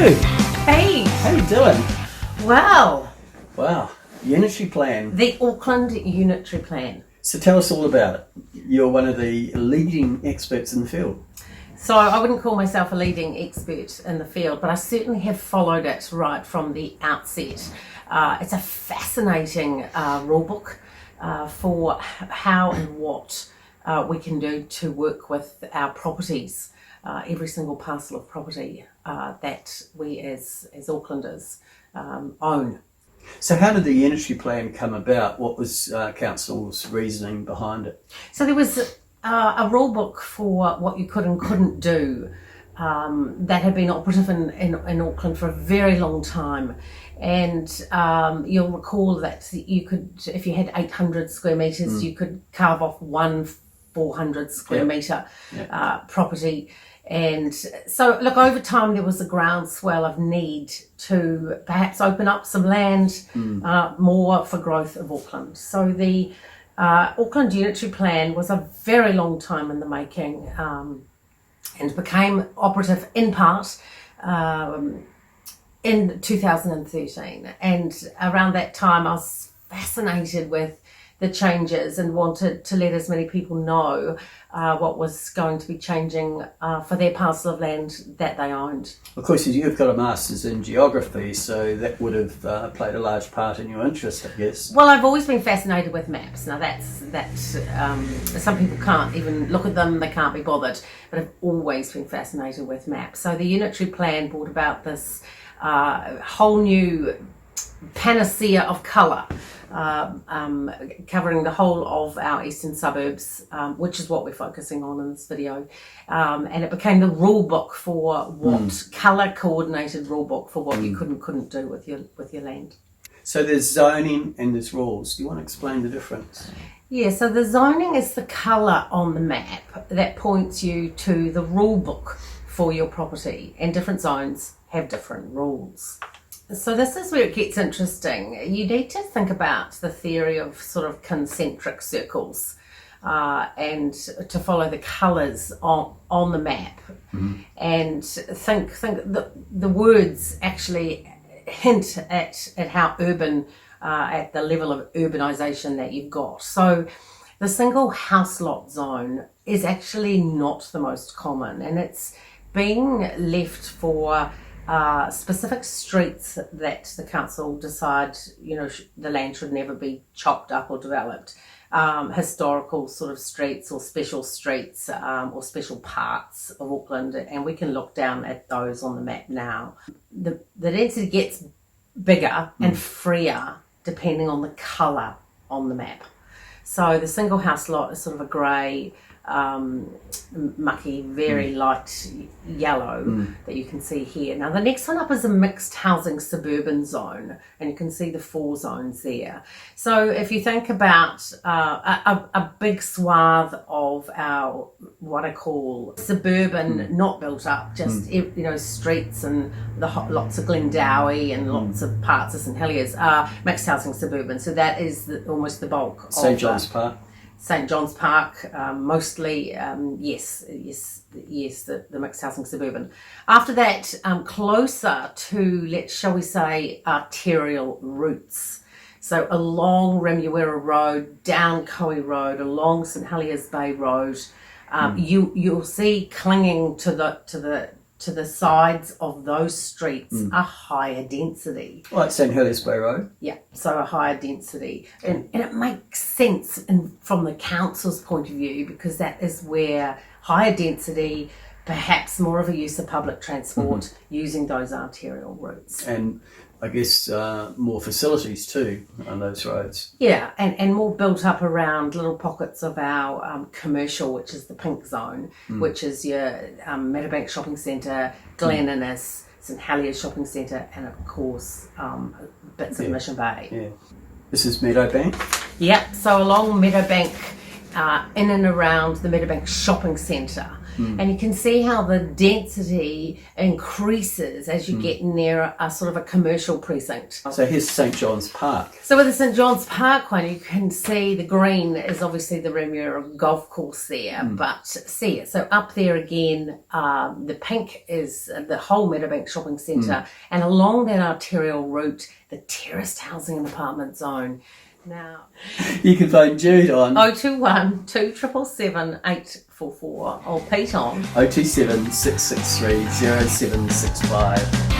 Sue, Hey, how you doing? well, Wow, Unitary plan. the Auckland Unitary Plan. So tell us all about it. You're one of the leading experts in the field. So I wouldn't call myself a leading expert in the field, but I certainly have followed it right from the outset. It's a fascinating rulebook for how and what we can do to work with our properties, every single parcel of property that we as Aucklanders own. So how did the Unitary plan come about? What was Council's reasoning behind it? So there was a rule book for what you could and couldn't do that had been operative in Auckland for a very long time. And you'll recall that you could, if you had 800 square metres, you could carve off one 400 square metre property. And so, look, over time there was a groundswell of need to perhaps open up some land more for growth of Auckland. So the Auckland Unitary Plan was a very long time in the making and became operative in part in 2013. And around that time I was fascinated with the changes and wanted to let as many people know what was going to be changing for their parcel of land that they owned. Of course, you've got a Masters in Geography, so that would have played a large part in your interest, I guess. Well, I've always been fascinated with maps. Now that's some people can't even look at them, they can't be bothered, but I've always been fascinated with maps. So the Unitary Plan brought about this whole new panacea of colour, covering the whole of our eastern suburbs, which is what we're focusing on in this video. And it became the rule book for what colour coordinated rule book for what you could and couldn't do with your land. So there's zoning and there's rules. Do you want to explain the difference? Yeah, so the zoning is the colour on the map that points you to the rule book for your property, and different zones have different rules. So this is where it gets interesting. You need to think about the theory of sort of concentric circles and to follow the colours on the map, and think the words actually hint at how urban, at the level of urbanisation that you've got. So the single house lot zone is actually not the most common, and it's being left for specific streets that the council decide, the land should never be chopped up or developed. Historical sort of streets or special streets or special parts of Auckland, and we can look down at those on the map now. The density gets bigger and freer depending on the colour on the map. So the single house lot is sort of a grey, mucky, very light yellow that you can see here. Now the next one up is a mixed housing suburban zone, and you can see the 4 zones there. So if you think about a big swath of our, what I call suburban, not built up, just streets and lots of Glendowie and lots of parts of St Heliers are mixed housing suburban. So that is almost the bulk of St John's Park. St John's Park, mostly, yes, the mixed housing suburban. After that, closer to, shall we say, arterial routes. So along Remuera Road, down Koe Road, along St Heliers Bay Road, you'll see clinging to the sides of those streets a higher density. Like St Heliers Bay Road? Yeah, so a higher density. And it makes sense from the council's point of view, because that is where higher density, perhaps more of a use of public transport using those arterial routes. And I guess more facilities too on those roads. Yeah, and more built up around little pockets of our commercial, which is the pink zone, which is your Meadowbank Shopping Centre, Glen Innes, St Heliers Shopping Centre, and of course bits of Mission Bay. Yeah. This is Meadowbank? Yep, so along Meadowbank, in and around the Meadowbank Shopping Centre, And you can see how the density increases as you get near a sort of a commercial precinct. So here's St John's Park. So with the St John's Park one, you can see the green is obviously the Remuera golf course there, but see it. So up there again, the pink is the whole Meadowbank shopping centre, and along that arterial route, the terraced housing and apartment zone. Now, You can phone Jude on 021 2777 844 or Pete on 027 663 0765.